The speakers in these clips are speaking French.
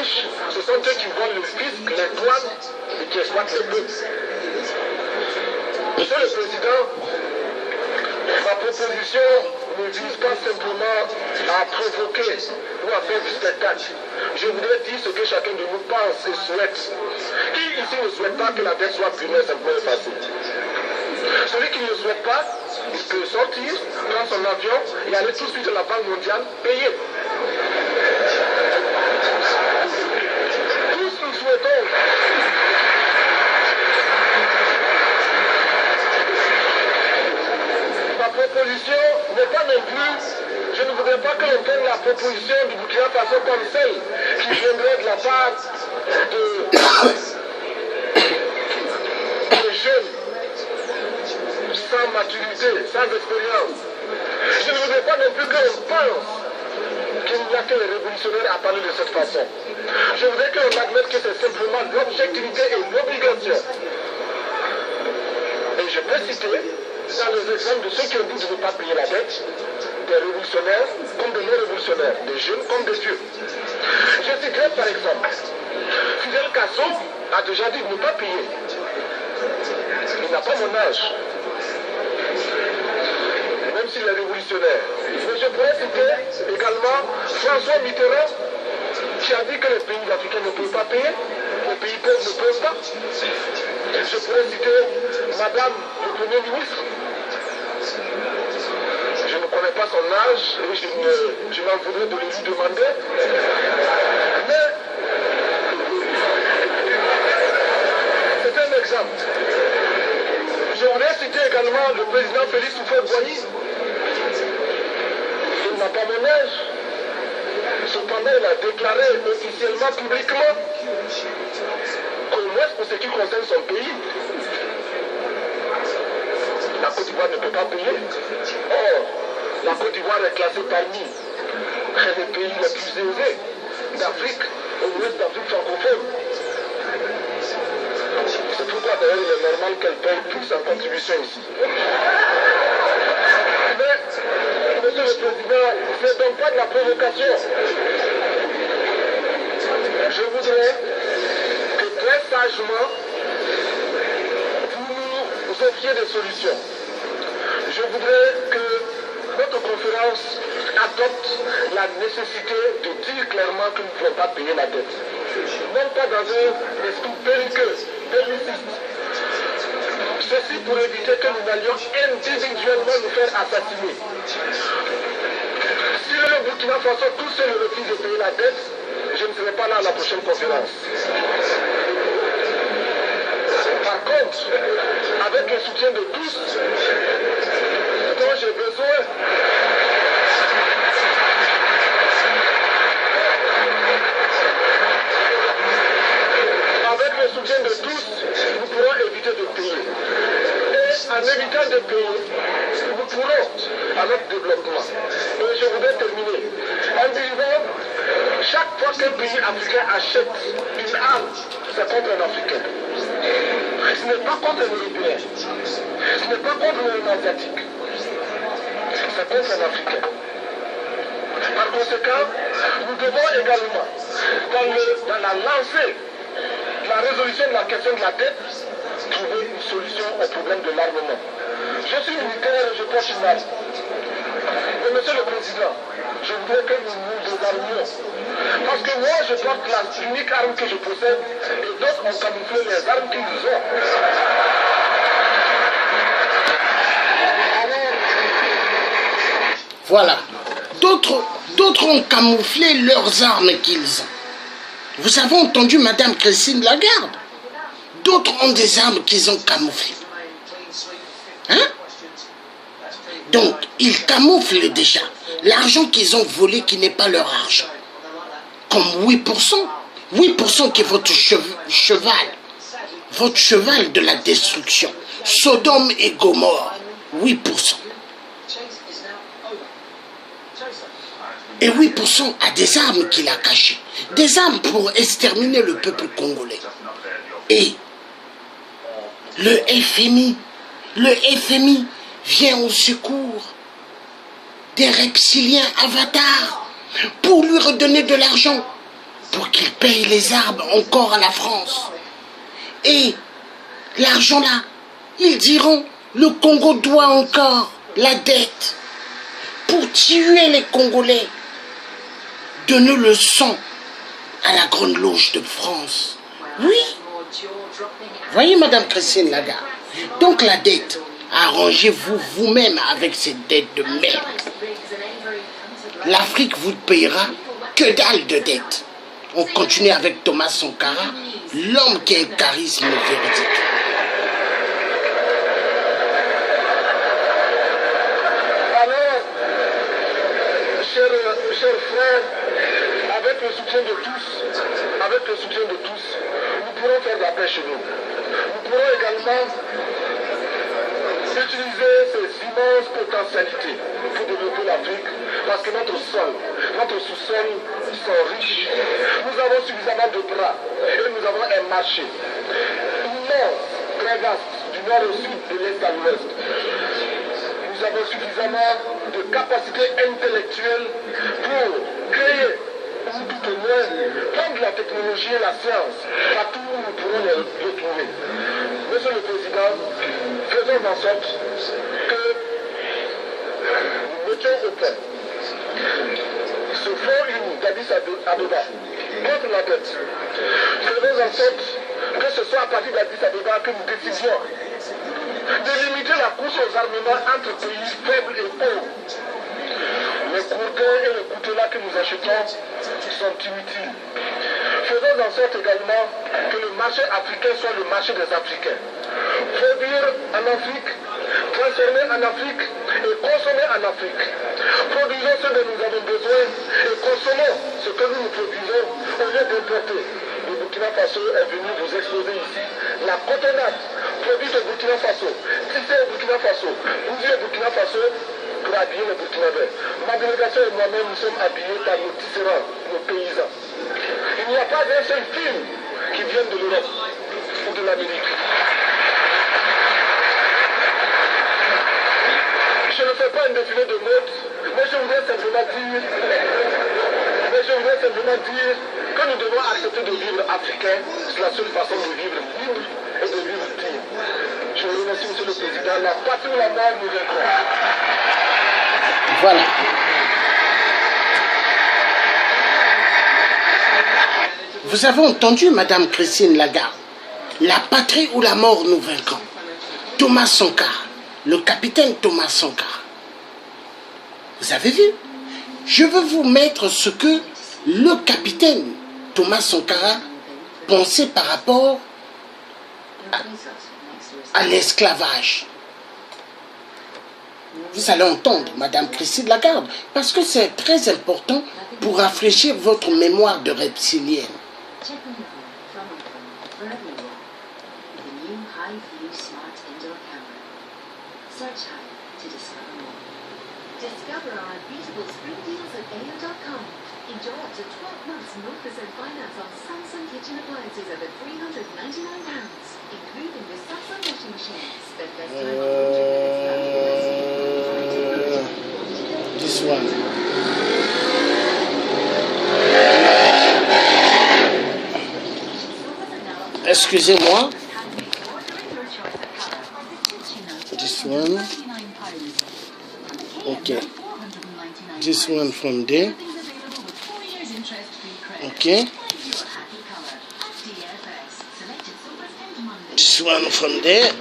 riches, ce sont eux qui volent le fisc, les douanes et qui exploitent les peuples. Monsieur le Président, ma proposition ne vise pas simplement à provoquer ou à faire du spectacle. Je voudrais dire ce que chacun de nous pense et souhaite. Qui ici ne souhaite pas que la dette soit punie simplement effacée? Celui qui ne le souhaite pas, il peut sortir, prendre son avion et aller tout de suite à la Banque mondiale payer. Tous nous souhaitons. Ma proposition n'est pas non plus, je ne voudrais pas que l'on prenne la proposition du Burkina Faso comme celle qui viendrait de la part de jeunes sans maturité, sans expérience. Je ne voudrais pas non plus que l'on pense qu'il n'y a que les révolutionnaires à parler de cette façon. Je voudrais que l'on admette que c'est simplement l'objectivité et l'obligation. Et je peux citer dans les exemples de ceux qui ont dit de ne pas payer la dette, des révolutionnaires comme des non-révolutionnaires, des jeunes comme des vieux. Je citerai par exemple, Fidel Castro a déjà dit de ne pas payer. Il n'a pas mon âge, même s'il est révolutionnaire. Mais je pourrais citer également François Mitterrand, qui a dit que les pays africains ne peuvent pas payer, les pays pauvres ne peuvent pas. Je pourrais citer Madame le Premier ministre. Je ne connais pas son âge et je m'en voudrais de lui demander. Mais c'est un exemple. Je voudrais citer également le président Félix Houphouët-Boigny. Il n'a pas mon âge. Cependant, il a déclaré officiellement, publiquement, qu'au moins pour ce qui concerne son pays, la Côte d'Ivoire ne peut pas payer. Or, la Côte d'Ivoire est classée parmi les pays les plus aisés d'Afrique, au moins d'Afrique francophone. C'est pourquoi d'ailleurs il est normal qu'elle paye plus en contribution ici. Mais, Monsieur le Président, ce n'est donc pas de la provocation. Je voudrais que très sagement, vous nous offriez des solutions. Je voudrais que notre conférence adopte la nécessité de dire clairement que nous ne pouvons pas payer la dette. Même pas dans un esprit belliqueux, belliciste. Ceci pour éviter que nous n'allions individuellement nous faire assassiner. Si le Burkina Faso tout seul refuse de payer la dette, je ne serai pas là à la prochaine conférence. Par contre, avec le soutien de tous, dont j'ai besoin, avec le soutien de tous, nous pourrons éviter de payer. Et en évitant de payer, nous pourrons à notre développement. Et je voudrais terminer en disant, chaque fois qu'un pays africain achète une arme, c'est contre un Africain. Ce n'est pas contre un Européen. Ce n'est pas contre un Asiatique. C'est contre un Africain. Par conséquent, nous devons également, dans la lancée de la résolution de la question de la dette, trouver une solution au problème de l'armement. Je suis militaire et je porte une arme. Et Monsieur le Président, je voudrais que nous nous armions. Parce que moi, je porte l'unique arme que je possède et d'autres ont camouflé les armes qu'ils ont. Voilà. D'autres ont camouflé leurs armes qu'ils ont. Vous avez entendu Madame Christine Lagarde? D'autres ont des armes qu'ils ont camouflées. Hein? Donc, ils camouflent déjà l'argent qu'ils ont volé qui n'est pas leur argent. Comme 8%. 8% qui est votre cheval. Votre cheval de la destruction. Sodome et Gomorre. 8%. Et 8% a des armes qu'il a cachées. Des armes pour exterminer le peuple congolais. Et le FMI vient au secours des reptiliens avatars pour lui redonner de l'argent, pour qu'ils payent les armes encore à la France. Et l'argent là, ils diront, le Congo doit encore la dette pour tuer les Congolais. Donnez le sang à la Grande Loge de France. Oui. Voyez, Madame Christine Lagarde. Donc la dette, arrangez-vous vous-même avec cette dette de merde. L'Afrique vous payera que dalle de dette. On continue avec Thomas Sankara, l'homme qui a un charisme véridique. Alors, chers frères, avec le soutien de tous, nous pourrons faire de la paix chez nous. Nous pourrons également utiliser ces immenses potentialités pour développer l'Afrique, parce que notre sous-sol sont riches. Nous avons suffisamment de bras et nous avons un marché immense, très vaste, du nord au sud, de l'est à l'ouest. Nous avons suffisamment de capacités intellectuelles pour créer, ou tout au moins, prendre la technologie et la science partout où nous pourrons les retrouver. Monsieur le Président, faisons en sorte que nous mettions au point ce fonds uni d'Addis Abeba contre la dette. Faisons en sorte que ce soit à partir d'Addis Abeba que nous décidions de limiter la course aux armements entre pays faibles et pauvres. Les gourdins et les coutelas que nous achetons sont inutiles. Faisons en sorte également que le marché africain soit le marché des Africains. Produire en Afrique, transformer en Afrique et consommer en Afrique. Produisons ce dont nous avons besoin et consommons ce que nous produisons au lieu d'importer. Le Burkina Faso est venu vous exposer ici la cotonnade produite au Burkina Faso, tissée au Burkina Faso, cousue au Burkina Faso pour habiller les Burkinabés. Ma délégation et moi-même nous sommes habillés par nos tisserands, nos paysans. Il n'y a pas d'un seul film qui vienne de l'Europe ou de l'Amérique. Je ne fais pas un défilé de mode, mais je voudrais simplement dire que nous devons accepter de vivre africain. C'est la seule façon de vivre libre et de vivre digne. Je vous remercie, Monsieur le Président. La patrie ou la mort nous vaincrons. Voilà. Vous avez entendu, Madame Christine Lagarde. La patrie ou la mort nous vaincront. Thomas Sankara, le capitaine Thomas Sankara. Vous avez vu? Je veux vous mettre ce que le capitaine Thomas Sankara pensait par rapport à l'esclavage. Vous allez entendre, Madame Christine Lagarde, parce que c'est très important pour rafraîchir votre mémoire de reptilienne. Discover our beautiful spring deals at AO.com. Enjoy up to 12 months 0% finance on Samsung kitchen appliances over £399, including the Samsung washing machine. Spend less time on This one. Excusez-moi. This one. Okay. This one from there. Okay. This one from there.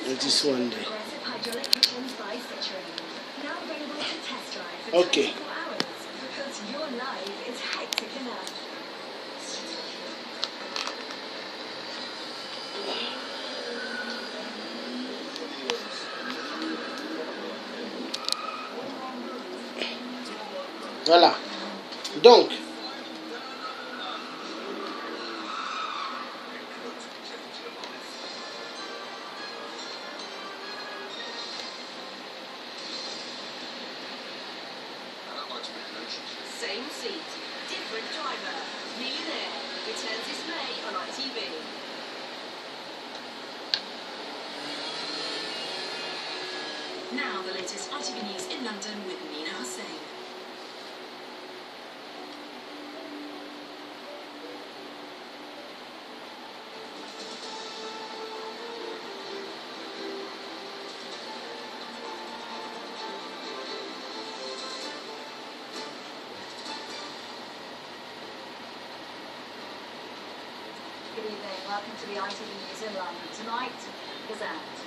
And this one there. Okay. Voilà. Donc, Save different seat, different driver. Nearly There returns this May on ITV. Now the latest ITV News in London with Nina Hussain. Good evening. Welcome to the ITV News in London. Tonight, Gazette.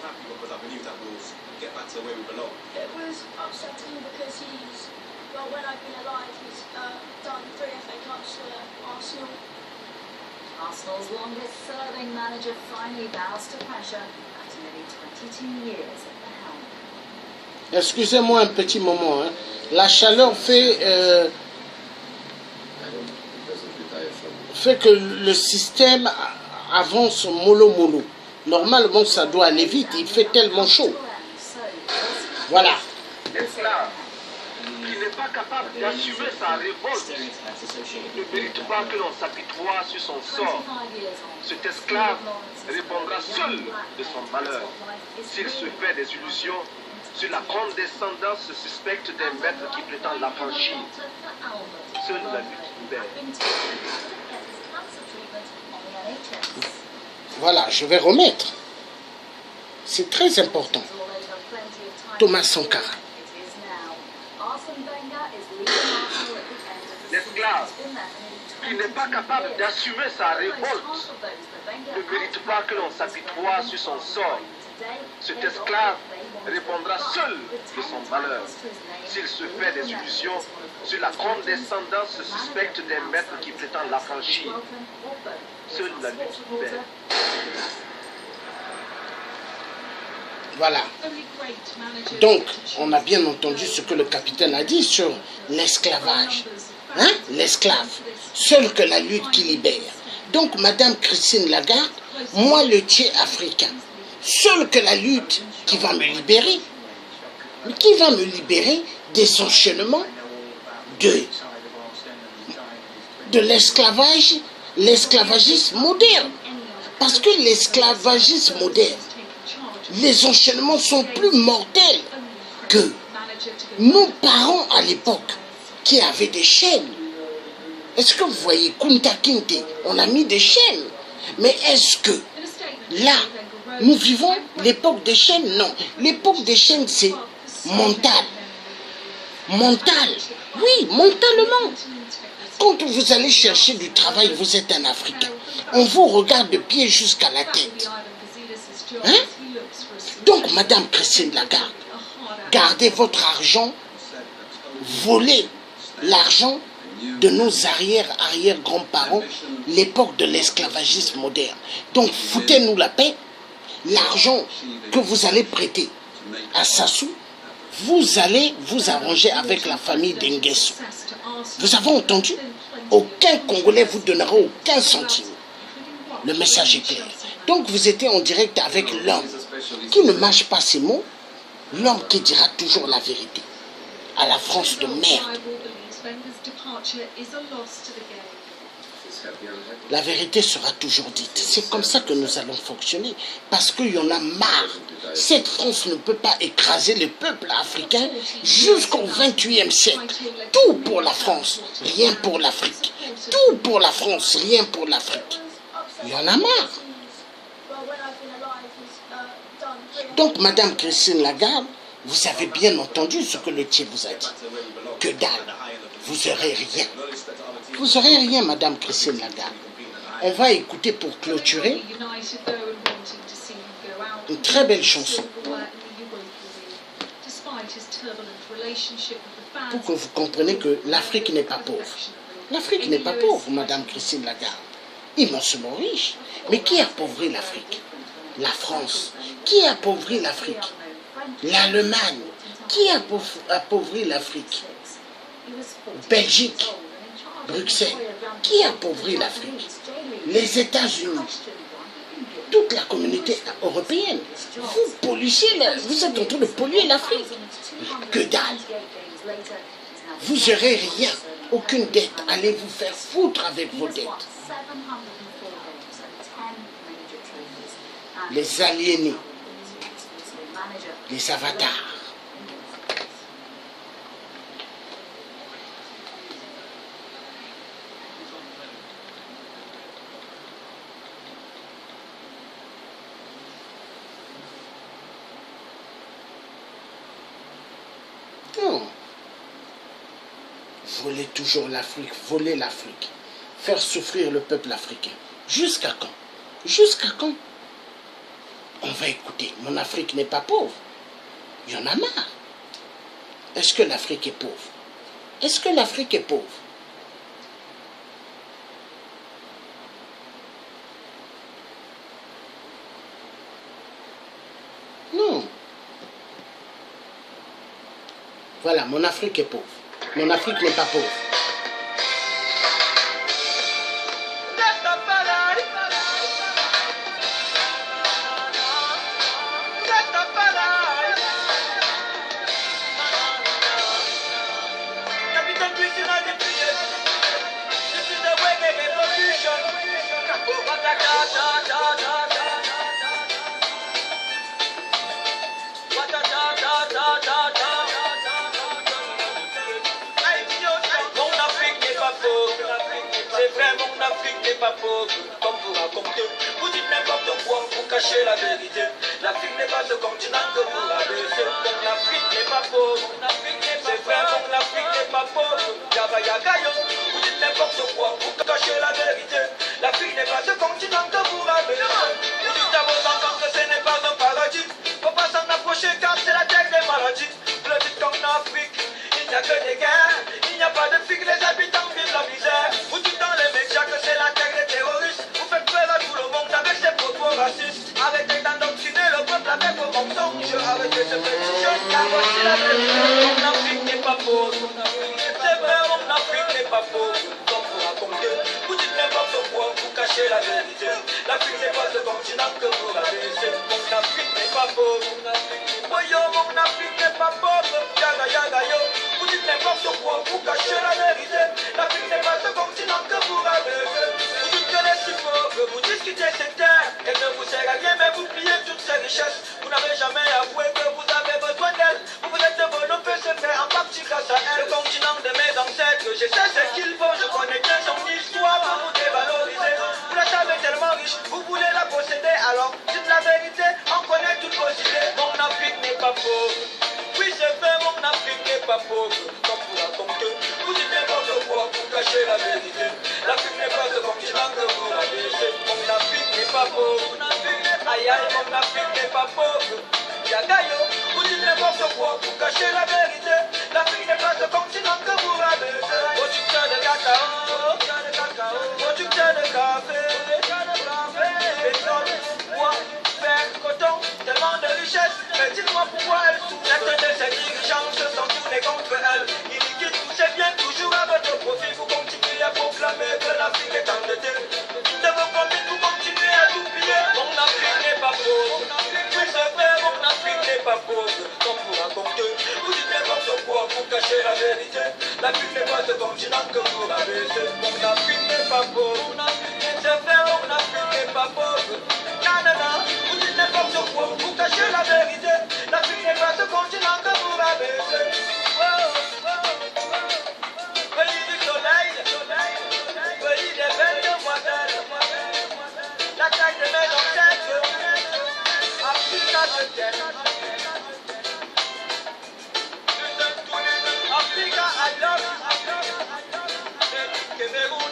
Happy because I believe that we'll get back to where we belong. It was upsetting because when I've been alive, he's done 3 FA Cups for Arsenal. Arsenal's longest-serving manager finally bows to pressure after nearly 22 years at the helm. Excusez-moi un petit moment. Hein. La chaleur fait que le système avance mollo. Normalement, ça doit aller vite. Il fait tellement chaud. Voilà. L'esclave qui n'est pas capable d'assumer sa révolte ne mérite pas que l'on s'apitoie sur son sort. Cet esclave répondra seul de son malheur s'il se fait des illusions sur la condescendance suspecte des maîtres qui prétendent l'affranchir. Seule la lutte libère. Voilà, je vais remettre. C'est très important. Thomas Sankara. L'esclave qui n'est pas capable d'assumer sa révolte ne mérite pas que l'on s'apitoie sur son sort. Cet esclave répondra seul de son malheur s'il se fait des illusions sur la condescendance suspecte des maîtres qui prétendent l'affranchir. Seule la lutte libère. Voilà. Donc, on a bien entendu ce que le capitaine a dit sur l'esclavage. Hein? L'esclave. Seul que la lutte qui libère. Donc, Madame Christine Lagarde, moi le tiers africain. Seul que la lutte qui va me libérer. Mais qui va me libérer des enchaînements de l'esclavage, l'esclavagisme moderne. Parce que l'esclavagisme moderne, les enchaînements sont plus mortels que nos parents à l'époque qui avaient des chaînes. Est-ce que vous voyez, Kunta Kinte, on a mis des chaînes. Mais est-ce que là, nous vivons l'époque des chaînes? Non. L'époque des chaînes, c'est mental. Mental. Oui, mentalement. Quand vous allez chercher du travail, vous êtes un Africain. On vous regarde de pied jusqu'à la tête. Hein? Donc, Madame Christine Lagarde, gardez votre argent, volez l'argent de nos arrière-grands-parents, l'époque de l'esclavagisme moderne. Donc, foutez-nous la paix. L'argent que vous allez prêter à Sassou, vous allez vous arranger avec la famille d'Nguesso. Vous avez entendu? Aucun Congolais vous donnera aucun centime. Le message est clair. Donc vous étiez en direct avec l'homme qui ne mâche pas ses mots, l'homme qui dira toujours la vérité à la France de merde. La vérité sera toujours dite. C'est comme ça que nous allons fonctionner. Parce qu'il y en a marre. Cette France ne peut pas écraser le peuple africain jusqu'au 28e siècle. Tout pour la France, rien pour l'Afrique. Tout pour la France, rien pour l'Afrique. Il y en a marre. Donc, Madame Christine Lagarde, vous avez bien entendu ce que le type vous a dit. Que dalle. Vous n'aurez rien. Vous n'aurez rien, Madame Christine Lagarde. On va écouter pour clôturer une très belle chanson. Pour que vous compreniez que l'Afrique n'est pas pauvre. L'Afrique n'est pas pauvre, Madame Christine Lagarde. Immensement riche. Mais qui appauvrit l'Afrique? La France. Qui appauvrit l'Afrique? L'Allemagne. Qui appauvrit l'Afrique? Belgique. Bruxelles. Qui appauvrit l'Afrique? Les États-Unis. Toute la communauté européenne. Vous polluez, vous êtes en train de polluer l'Afrique. Que dalle. Vous n'aurez rien, aucune dette. Allez vous faire foutre avec vos dettes. Les aliénés, les avatars. Non. Voler toujours l'Afrique, voler l'Afrique. Faire souffrir le peuple africain. Jusqu'à quand? Jusqu'à quand? On va écouter. Mon Afrique n'est pas pauvre. Il y en a marre. Est-ce que l'Afrique est pauvre? Est-ce que l'Afrique est pauvre? Non. Voilà, mon Afrique est pauvre. Mon Afrique n'est pas pauvre. C'est vrai, mon Afrique n'est pas pauvre, comme vous racontez. Vous dites n'importe quoi pour cacher la vérité. L'Afrique n'est pas ce continent que vous rabaissez. Mon Afrique n'est pas pauvre. C'est vrai, mon Afrique n'est pas pauvre. Yaba yaga yo. Vous dites n'importe quoi pour cacher la vérité. L'Afrique n'est pas ce continent que vous rabaissez. Vous dites à vos enfants que ce n'est pas un paradis. Faut pas s'en approcher car c'est la terre des maladies. Vous le dites qu'en Afrique, il n'y a que des guerres. Il n'y a pas de figues, les habitants vivent la misère. Vous dites dans les médias que c'est la terre des terroristes. Vous faites peur à tout le monde avec ces propos racistes. Arrêtez d'endoctriner le peuple avec vos mensonges. Arrêtez ce petit jeune car voici la vérité. Mon Afrique n'est pas pauvre. C'est vrai, mon Afrique n'est pas pauvre. Comme vous racontez, vous dites n'importe quoi, vous cachez la vérité. L'Afrique n'est pas ce continent que vous rabaissez. Mon Afrique n'est pas pauvre. Voyons, mon Afrique n'est pas pauvre. Yaga yaga yo. Vous dites n'importe quoi, vous cachez la vérité. L'Afrique n'est pas ce continent que vous rabaissez. Vous dites que les si pauvres, vous discutez ces terres. Elle ne vous sert à rien, mais vous pliez toutes ces richesses. Vous n'avez jamais avoué que vous avez besoin d'elle. Vous vous êtes développé, se fait en partie grâce à elle. Le continent de mes ancêtres, je sais ce qu'il faut. Je connais bien son histoire pour vous dévaloriser. Vous la savez tellement riche, vous voulez la posséder. Alors, dites la vérité, on connaît toutes vos idées. Mon Afrique n'est pas pauvre. Oui, c'est vrai, mon Afrique n'est pas pauvre. Comme vous racontez, vous dites n'importe quoi pour cacher la vérité. L'Afrique n'est pas ce continent que vous rabaissez. Mon Afrique n'est pas pauvre. Aïe aïe, mon Afrique n'est pas pauvre. Yagayo, vous dites n'importe quoi pour cacher la vérité. L'Afrique n'est pas ce continent que vous rabaissez. Producteur de cacao, producteur de café, pétrole, bois, fer, coton, tellement de richesses. Mais dites-moi pourquoi elle souffre. Certains de ces dirigeants se sont tournés contre elle. Ils liquident tous ces biens toujours à votre profit. Vous continuez à proclamer que l'Afrique est endettée. De vos combines, vous continuez à tout piller. Mon Afrique n'est pas pauvre. Oui, c'est vrai, mon Afrique n'est pas pauvre. Comme vous racontez, vous dites n'importe quoi pour cacher la vérité. L'Afrique n'est pas ce continent que vous rabaissez. Mon Afrique n'est pas pauvre. C'est vrai, mon Afrique n'est pas pauvre. Nanana, vous dites n'importe quoi pour cacher la vérité. L'Afrique n'est pas ce continent que vous rabaissez. Pays du soleil, pays des belles demoiselles. La taille de mes ancêtres, Africa de terre. Africa, I love you. Cameroun,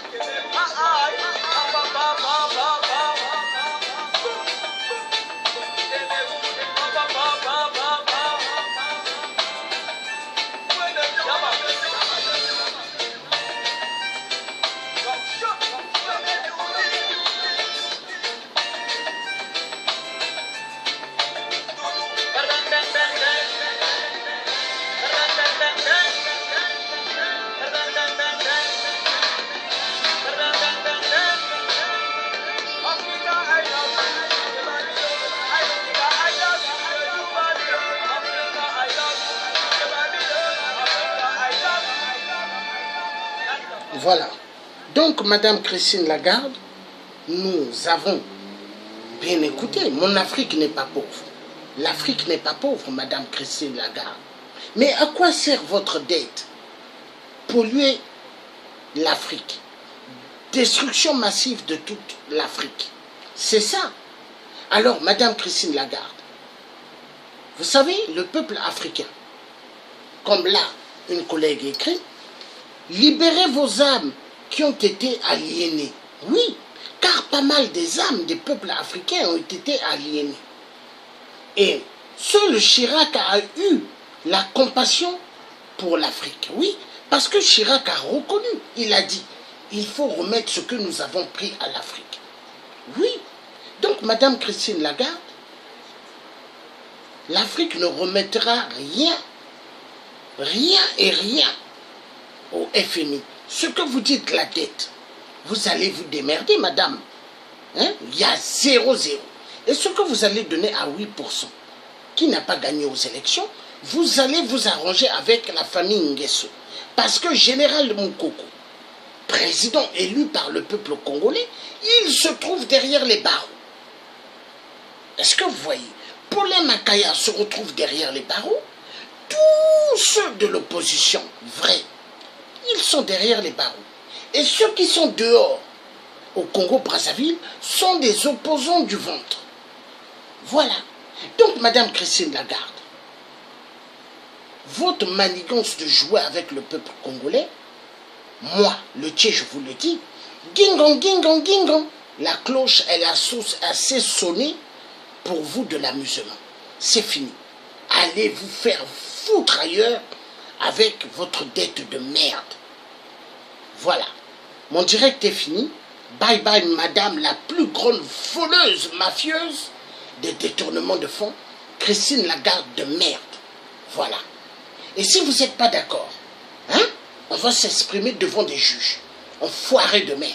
Voilà. Donc, Madame Christine Lagarde, nous avons bien écouté. Mon Afrique n'est pas pauvre. L'Afrique n'est pas pauvre, Madame Christine Lagarde. Mais à quoi sert votre dette? Polluer l'Afrique. Destruction massive de toute l'Afrique. C'est ça. Alors, Madame Christine Lagarde, vous savez, le peuple africain, comme là, une collègue écrit, libérez vos âmes qui ont été aliénées. Oui, car pas mal des âmes des peuples africains ont été aliénées. Et seul Chirac a eu la compassion pour l'Afrique. Oui, parce que Chirac a reconnu, il a dit, il faut remettre ce que nous avons pris à l'Afrique. Oui, donc Madame Christine Lagarde, l'Afrique ne remettra rien, rien et rien au FMI. Ce que vous dites, la dette, vous allez vous démerder, madame. Hein? Il y a 0,0. Et ce que vous allez donner à 8%, qui n'a pas gagné aux élections, vous allez vous arranger avec la famille Nguesso. Parce que Général Moukoko, président élu par le peuple congolais, il se trouve derrière les barreaux. Est-ce que vous voyez? Paulin Makaya se retrouve derrière les barreaux. Tous ceux de l'opposition, vrai, ils sont derrière les barreaux. Et ceux qui sont dehors, au Congo-Brazzaville, sont des opposants du ventre. Voilà. Donc, Madame Christine Lagarde, votre manigance de jouer avec le peuple congolais, moi, le Tché, je vous le dis, guingon, guingon, guingon, la cloche, elle a assez sonné pour vous de l'amusement. C'est fini. Allez vous faire foutre ailleurs avec votre dette de merde. Voilà. Mon direct est fini. Bye bye, madame, la plus grande voleuse mafieuse des détournements de fonds, Christine Lagarde de merde. Voilà. Et si vous n'êtes pas d'accord, hein, on va s'exprimer devant des juges. Enfoiré de merde.